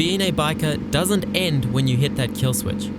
being a biker doesn't end when you hit that kill switch.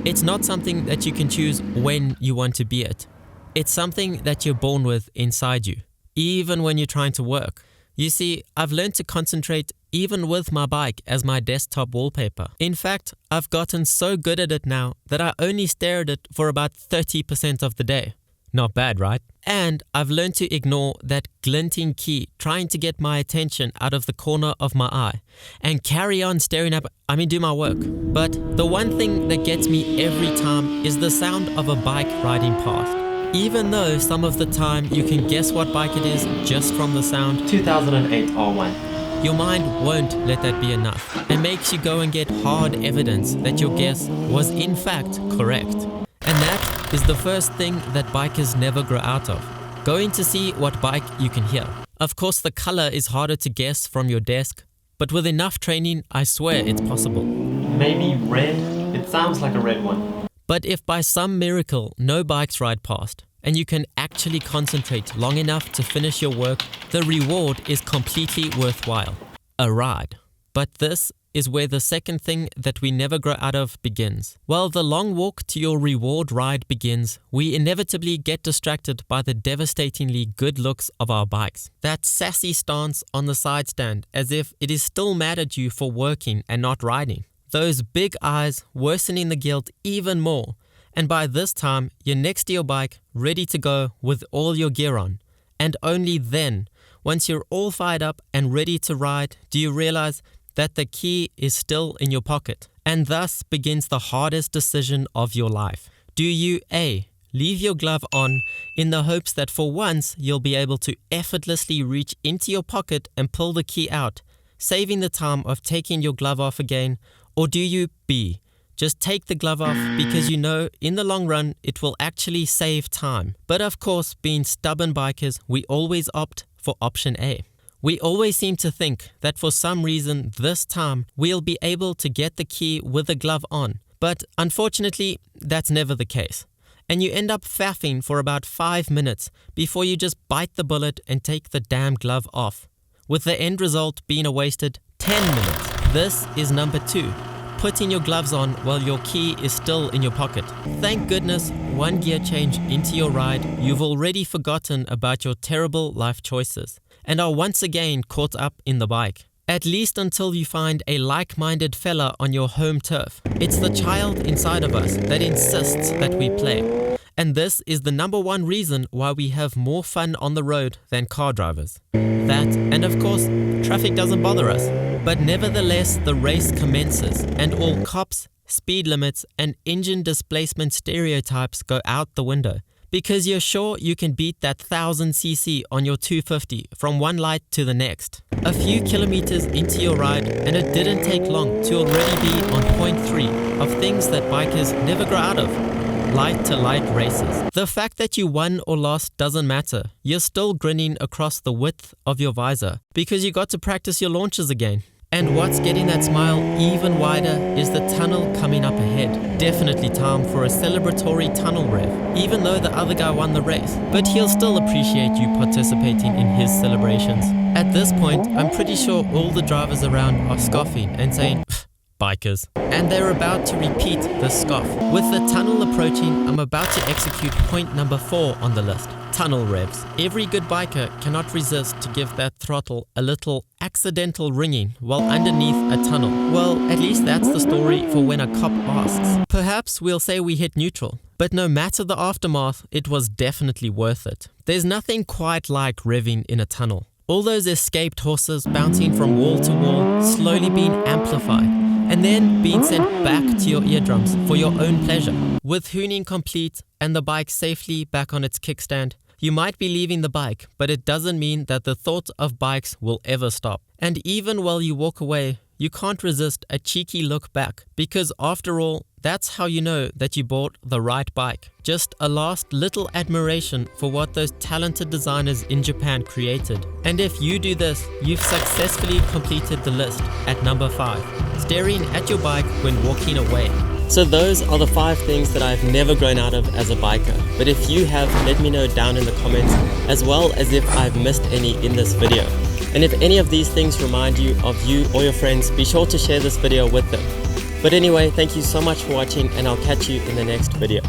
It's not something that you can choose when you want to be it. It's something that you're born with inside you, even when you're trying to work. You see, I've learned to concentrate even with my bike as my desktop wallpaper. In fact, I've gotten so good at it now that I only stare at it for about 30% of the day. Not bad, right? And I've learned to ignore that glinting key trying to get my attention out of the corner of my eye and carry on staring up, do my work. But the one thing that gets me every time is the sound of a bike riding past. Even though some of the time you can guess what bike it is just from the sound. 2008 R1. Your mind won't let that be enough and makes you go and get hard evidence that your guess was in fact correct. And that is the first thing that bikers never grow out of, going to see what bike you can hear. Of course, the color is harder to guess from your desk, but with enough training, I swear it's possible. Maybe red? It sounds like a red one. But if by some miracle no bikes ride past, and you can actually concentrate long enough to finish your work, the reward is completely worthwhile. A ride. But this is where the second thing that we never grow out of begins. While the long walk to your reward ride begins, we inevitably get distracted by the devastatingly good looks of our bikes. That sassy stance on the side stand as if it is still mad at you for working and not riding. Those big eyes worsening the guilt even more. And by this time, you're next to your bike, ready to go with all your gear on. And only then, once you're all fired up and ready to ride, do you realize that the key is still in your pocket. And thus begins the hardest decision of your life. Do you A, leave your glove on in the hopes that for once you'll be able to effortlessly reach into your pocket and pull the key out, saving the time of taking your glove off again? Or do you B, just take the glove off because you know in the long run it will actually save time? But of course, being stubborn bikers, we always opt for option A. We always seem to think that for some reason this time we'll be able to get the key with the glove on. But unfortunately, that's never the case. And you end up faffing for about 5 minutes before you just bite the bullet and take the damn glove off, with the end result being a wasted 10 minutes. This is number 2. Putting your gloves on while your key is still in your pocket. Thank goodness, one gear change into your ride, you've already forgotten about your terrible life choices and are once again caught up in the bike. At least until you find a like-minded fella on your home turf. It's the child inside of us that insists that we play. And this is the number one reason why we have more fun on the road than car drivers. That, and of course, traffic doesn't bother us. But nevertheless, the race commences, and all cops, speed limits, and engine displacement stereotypes go out the window. Because you're sure you can beat that 1000cc on your 250 from one light to the next. A few kilometers into your ride, and it didn't take long to already be on point 3 of things that bikers never grow out of. Light to light races. The fact that you won or lost doesn't matter. You're still grinning across the width of your visor because you got to practice your launches again. And what's getting that smile even wider is the tunnel coming up ahead. Definitely time for a celebratory tunnel rev, even though the other guy won the race. But he'll still appreciate you participating in his celebrations. At this point, I'm pretty sure all the drivers around are scoffing and saying, bikers. And they're about to repeat the scoff. With the tunnel approaching, I'm about to execute point number 4 on the list. Tunnel revs. Every good biker cannot resist to give that throttle a little accidental ringing while underneath a tunnel. Well, at least that's the story for when a cop asks. Perhaps we'll say we hit neutral, but no matter the aftermath, it was definitely worth it. There's nothing quite like revving in a tunnel. All those escaped horses bouncing from wall to wall, slowly being amplified, and then being sent back to your eardrums for your own pleasure. With hooning complete and the bike safely back on its kickstand, you might be leaving the bike, but it doesn't mean that the thought of bikes will ever stop. And even while you walk away, you can't resist a cheeky look back, because after all, that's how you know that you bought the right bike. Just a last little admiration for what those talented designers in Japan created. And if you do this, you've successfully completed the list at number 5, staring at your bike when walking away. So those are the 5 things that I've never grown out of as a biker. But if you have, let me know down in the comments, as well as if I've missed any in this video. And if any of these things remind you of you or your friends, be sure to share this video with them. But anyway, thank you so much for watching, and I'll catch you in the next video.